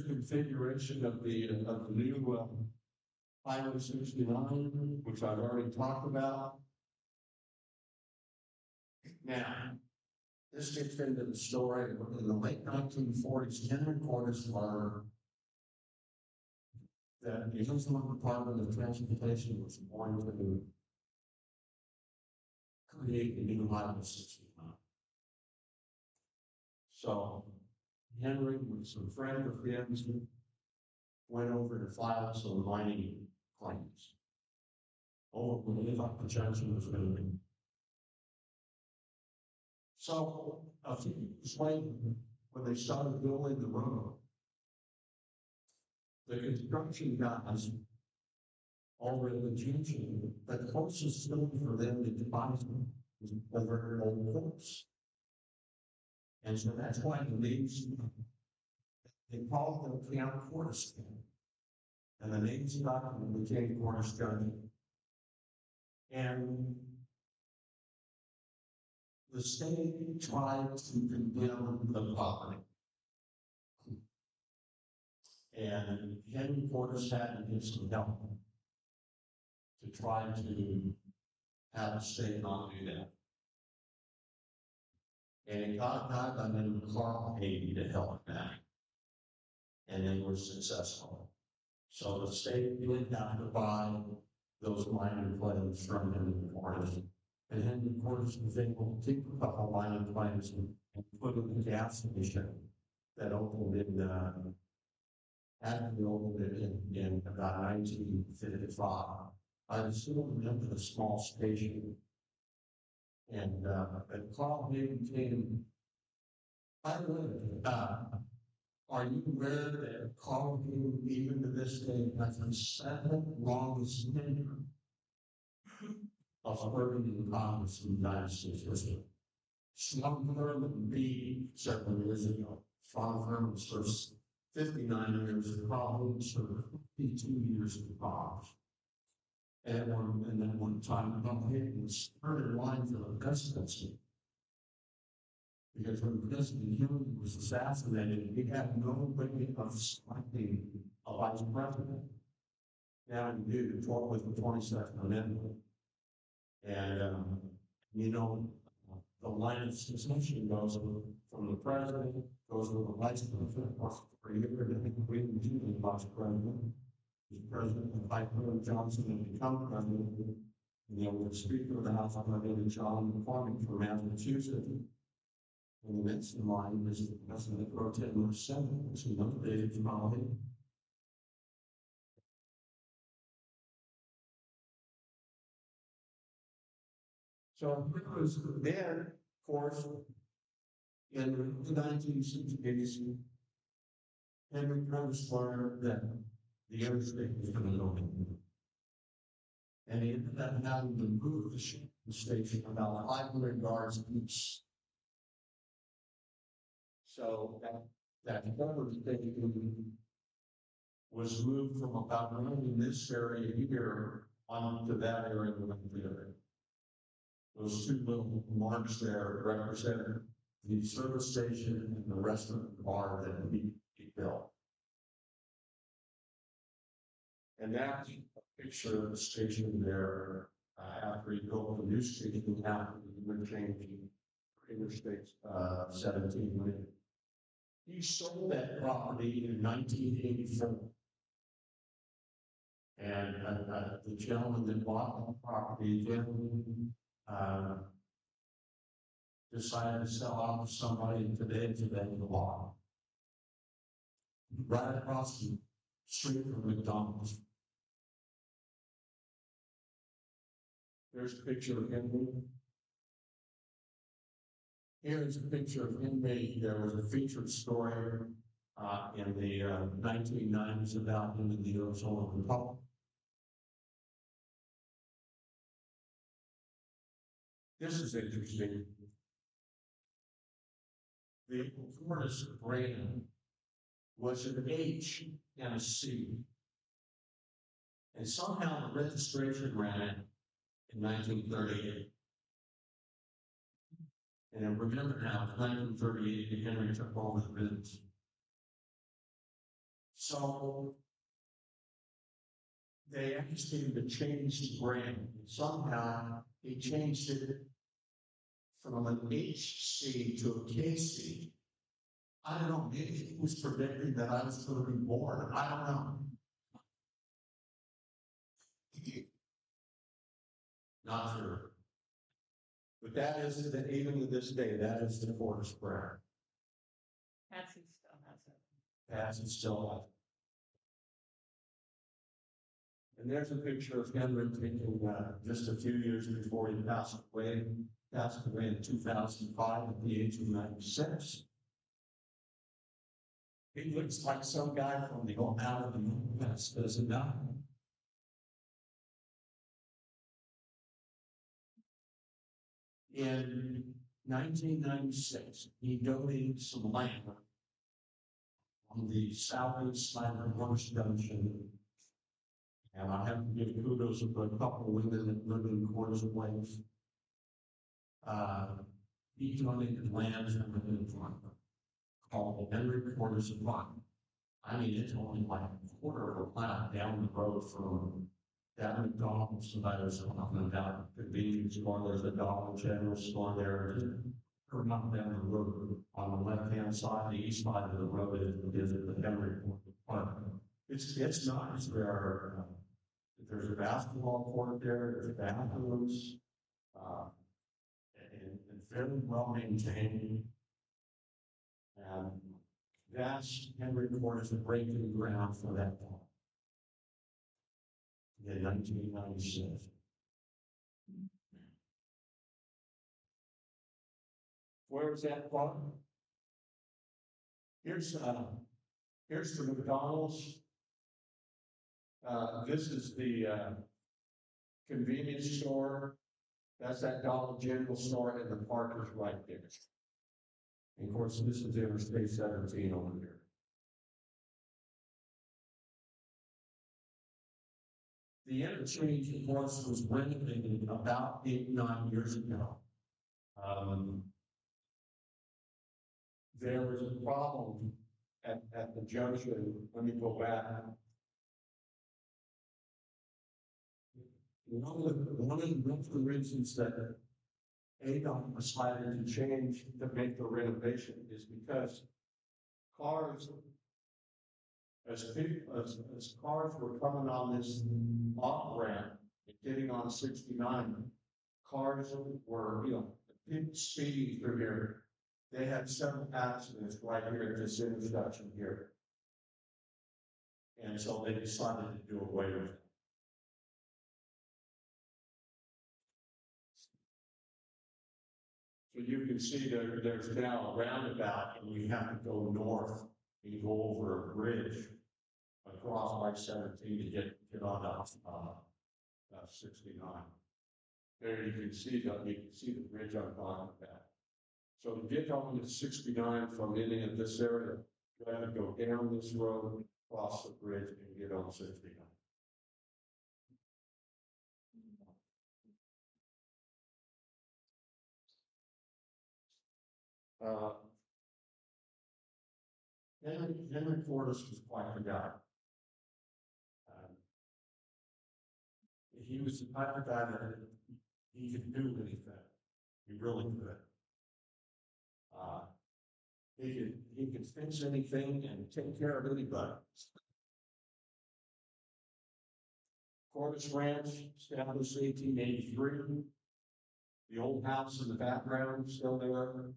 configuration of the new Highway 69, which I've already talked about. Now, this gets into the story. In the late 1940s, Henry Cordes learned that the Arizona Department of Transportation was going to create a new highway 69. So Henry, with some friends of his, went over to file some mining claims. Oh, we thought the junction was going to be. So a few years later, when they started building the road, the construction guys over at the junction, the closest thing for them to devise was over an old course. And so that's why the names, they called them Camp Cordes. And the names stuck and became Cordes Junction. And the state tried to condemn the property. And Henry Cordes had to get some help to try to have the state not do that. And he got a guy by the name of Cordes-Heydt to help him out. And they were successful. So the state did have to buy those mining claims from Henry Cordes. And Henry Cordes was able to take a couple mining claims and put in the gas station that opened in actually opened it in about 1955. I still remember the small station. And Cordes-Heydt came. By the way, are you aware that Cordes-Heydt, even to this day, has the second longest tenure of serving in Congress in the United States history? Sean Thurman beat several years ago. Sean Thurman served 59 years in Congress, served 52 years in Congress. And then one time, Cordes-Heydt was third in line for the presidency. Because when President Hillary was assassinated, we had no way of selecting a vice president. Now we do, with the 22nd Amendment. And, you know, the line of succession goes from the president, goes to the vice president, for a year, and I think we didn't do the vice president. The president, Vice President Johnson, had become president. And then the Speaker of the House, John McCormick from Massachusetts. And the next in line is the President pro tem of the Senate, which is another David Smalley. So it was then, of course, in the 1960s, Henry Cordes learned that the interstate was going to go in. And he ended up having to move the shipping station about 500 yards east. So that forward station was moved from about in this area here on to that area right there. Those two little marks there represent the service station and the restaurant bar that we built. And that's a picture of the station there after he built the new station after the interchange Interstate 17. He sold that property in 1984. And the gentleman that bought the property then decided to sell out to somebody, and today the law. Right across the street from McDonald's. There's a picture of Henry. Here's a picture of Henry. There was a featured story in the 1990s about him in the Arizona Republic. This is interesting. The Cordes brand was an H and a C. And somehow the registration ran in 1938. And I remember now, in 1938, Henry took over the business. So they asked him to change the brand. Somehow he changed it from an HC to a KC. I don't know, maybe he was predicting that I was going to be born. I don't know. Not sure. But that is, even to this day, that is the Cordes prayer. Patsy still has it. Patsy still has it. And there's a picture of Henry taken just a few years before he passed away. Passed away in 2005 at the age of 96. He looks like some guy from the old out of the West, does it not? In 1996, he donated some land on the southeast side of Horse Junction. And I have to give kudos to a couple of women that live in Cordes-Heydt. He donated land in front called Henry Cordes Block. I mean, it's only like a quarter of a mile down the road from that McDonald's that I was talking about. Convenience store, there's a Dollar General store there. Or not down the road on the left-hand side, the east side of the road is the Henry Cordes Park. It's nice. There's a basketball court there, there's bathrooms, and fairly well maintained. And that's Henry Cordes breaking ground for that park in 1996. Where was that park? Here's the McDonald's. This is the convenience store. That's that Dollar General store, and the park is right there. And of course, this is Interstate 17 over here. The interchange, of course, was renovated about 8-9 years ago. There was a problem at the junction. Let me go back. One of the reasons that ADOT decided to change to make the renovation is because cars, as cars were coming on this off ramp and getting on 69, cars were, speeding through here. They had several accidents right here at this intersection here. And so they decided to do away with it. So you can see there's now a roundabout, and you have to go north and go over a bridge across I-17 to get on 69. There you can see the bridge I'm talking about. So to get on to 69 from any of this area, you have to go down this road, cross the bridge, and get on 69. Henry Cordes was quite the guy. He was the type of guy that he could do anything. He really could. He could fix anything and take care of anybody. Cordes Ranch, established 1883. The old house in the background still there.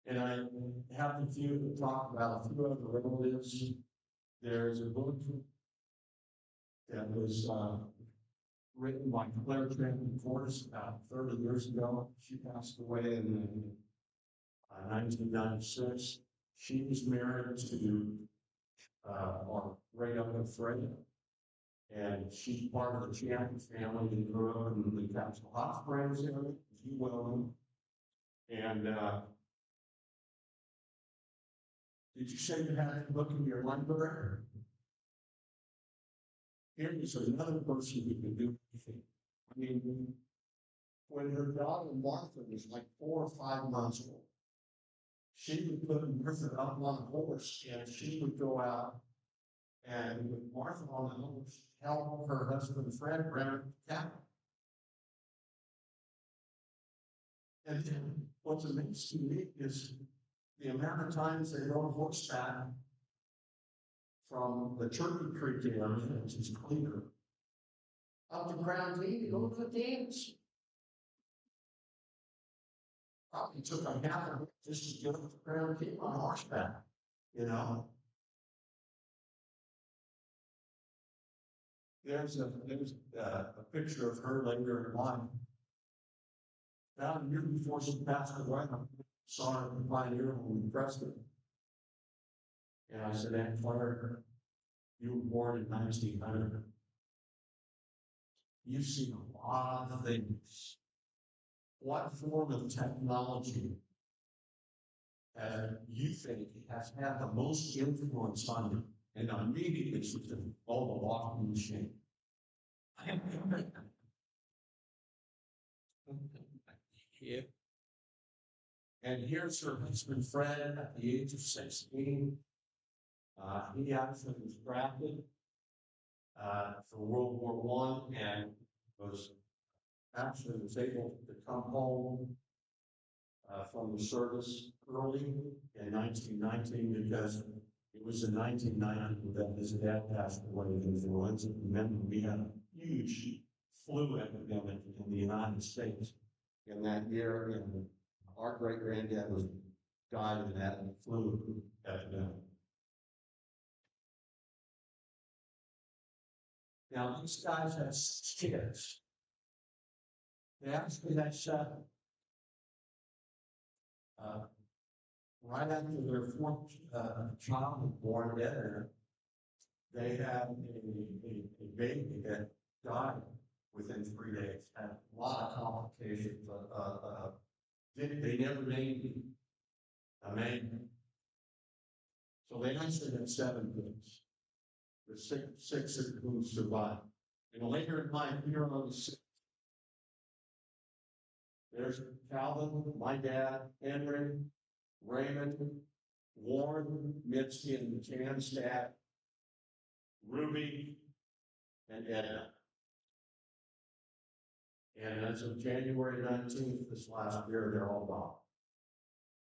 And I have a few to talk about a few other relatives. There's a book that was written by Claire Trenton Cordes about 30 years ago. She passed away in 1996. She was married to Ray up Fred, and she's part of the Champion family that grew up in the Capitol Hot Springs area, as you well know. And did you say you had a book in your library? Here is another person who can do anything. I mean, when her daughter Martha was like 4 or 5 months old, she would put Martha up on a horse and she would go out And with Martha on the horse, helped her husband Fred around the cattle. And then what's amazing to me is the amount of times they rode horseback from the Turkey Creek area, which is cleaner, up to Crown Gate to go to the dance. Probably took a half of it just to get up to Crown Gate on horseback, you know. There's a picture of her later in life. About a year before she passed away, I saw her in the Pioneer Home in Preston. And I said, Aunt Claire, you were born in 1900. You've seen a lot of things. What form of technology you think has had the most influence on you? And immediately she said, oh, the walking machine. Yeah. And here's her husband Fred at the age of 16. He actually was drafted for World War I and was able to come home from the service early in 1919 because it was in 1990 that his dad passed away of influenza. Remember, we had a huge flu epidemic in the United States in that year, and our great-granddad died in that flu epidemic. Now, these guys had 6 kids. They actually had 7. Right after their 4th child was born, they had a baby that died within 3 days. Had a lot of complications. They never named a man. So they actually had 7 kids. The 6 of whom survived. And later in life, here on the 6th, there's Calvin, my dad, Henry, Raymond, Warren, Mitzie, and Jan's dad, Ruby, and Edna. And as of January 19th, this last year, they're all gone.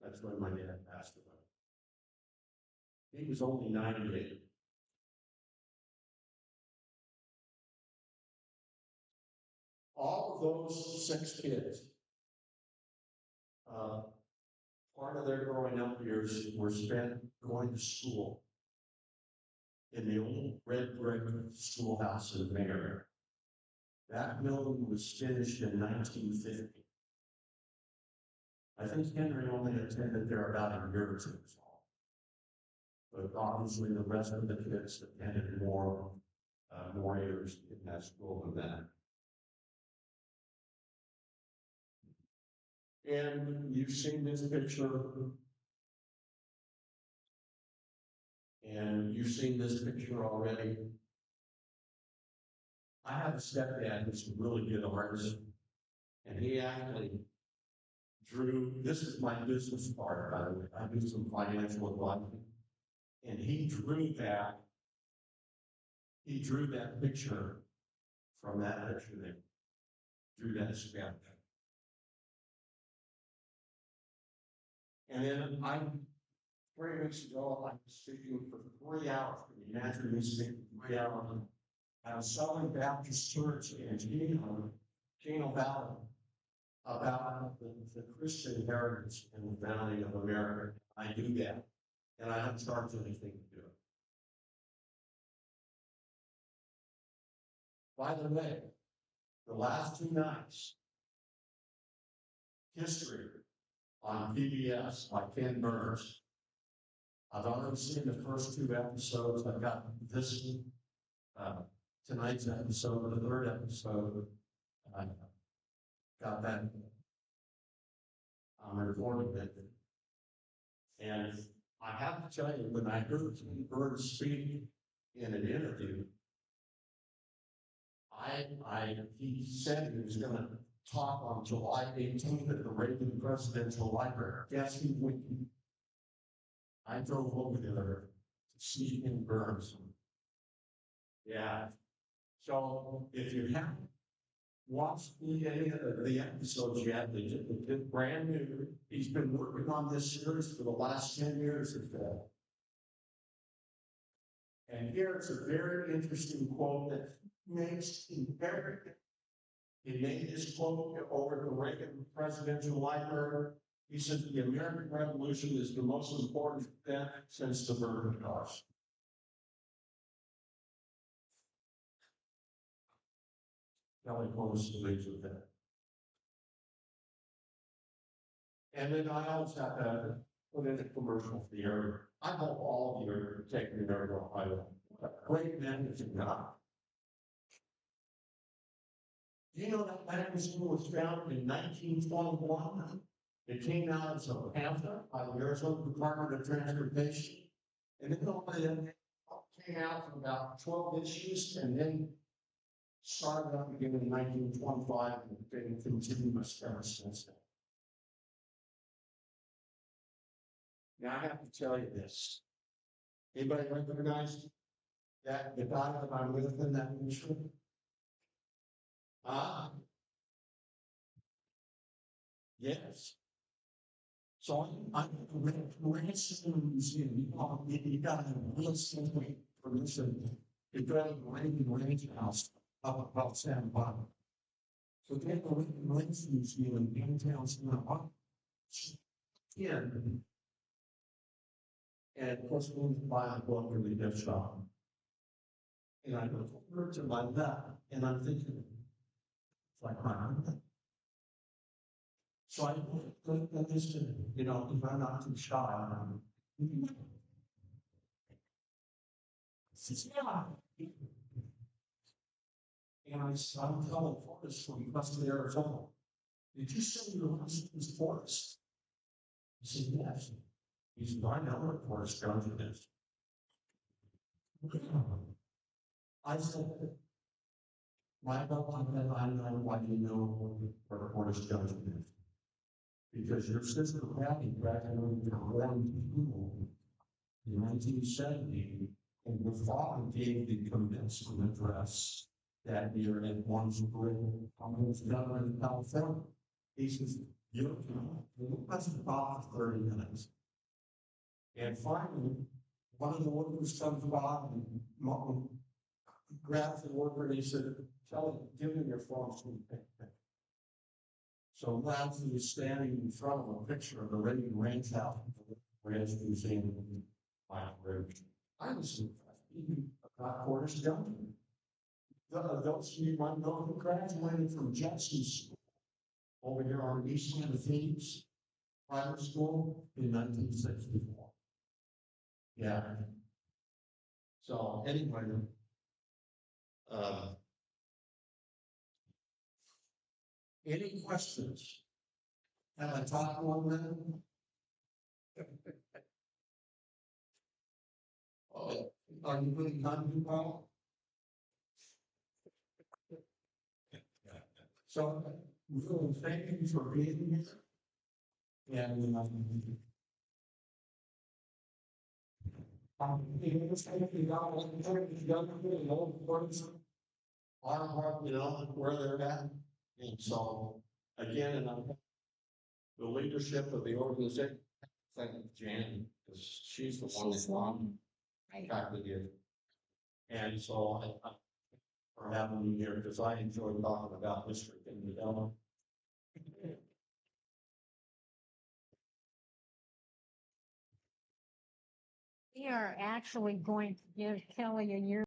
That's when my dad passed away. He was only 98. All of those 6 kids, part of their growing up years were spent going to school in the old red brick schoolhouse in Maryland. That building was finished in 1950. I think Henry only attended there about a year or 2. But obviously the rest of the kids attended more years in that school than that. And you've seen this picture. And you've seen this picture already. I have a stepdad who's a really good artist. And he actually drew, this is my business part, by the way. I do some financial advising. And he drew that picture from that picture there. Drew that sketch. And then 3 weeks ago, I was speaking for 3 hours. Can you imagine me speaking for 3 hours at a Southern Baptist Church in Chino Valley about the Christian heritage in the Valley of America. I do that, and I don't charge anything to do it. By the way, the last 2 nights, history on PBS by Ken Burns. I've already seen the first 2 episodes. I've got this tonight's episode, the 3rd episode. I got that. I'm recording it. And I have to tell you, when I heard Ken Burns speak in an interview, he said he was going to talk on July 18th at the Reagan Presidential Library. Guess who went? I drove over there to see Ken Burns. Yeah. So if you haven't watched any of the episodes yet, they're brand new. He's been working on this series for the last 10 years or so. And here's a very interesting quote that makes he made this quote over the Reagan Presidential Library. He said, the American Revolution is the most important event since the birth of cars. Kelly Close believes with that. And then I also have to put in a commercial for the area. I hope all of you are taking the area highway. Great magazine, God. You know that magazine was founded in 1921? It came out as a pamphlet by the Arizona Department of Transportation. And it only came out for about 12 issues and then started up again in 1925 and been continuous ever since then. Now I have to tell you this. Anybody recognize that the guy that I'm with in that picture? Yes. So I'm Ransom Museum. You got a real simple permission to go to the Rankin Ranch House up about Santa Barbara. So they have a Ransom Museum in downtown Santa Barbara. And of course, we went to buy a book in the gift shop. And I go over to my left, and I'm thinking, it's like, so I just, if I'm not too shy, and I'm telling Forrest from Western Arizona, did you say you were this Forrest? He said, yes. He said, I know what Forrest Johnson is. I said, Michael, I know why you know what Forrest Johnson is. Because your sister Patty graduated from Warren School in 1970, and your father gave the commencement address that year at one school almost done in California. He says, you're about 30 minutes. And finally, one of the workers comes by and grabs the worker and he said, give him your phone. So Lassie is standing in front of a picture of the Reagan Ranch House, Ranch Museum in Mile Ridge. I was impressed about Cordes-Heydt. Those of you might know who graduated from Jackson School over here on the east end of Phoenix, private school in 1964. Yeah. So anyway, any questions? Have I talked long then? Are you really confident, Paul? So, really, thank you for being here. And where they're at. And so, again, and the leadership of the organization, thank Jan, because she's the one that's contacted you. And so I for having me here, because I enjoy talking about history and development. We are actually going to give Kelly a year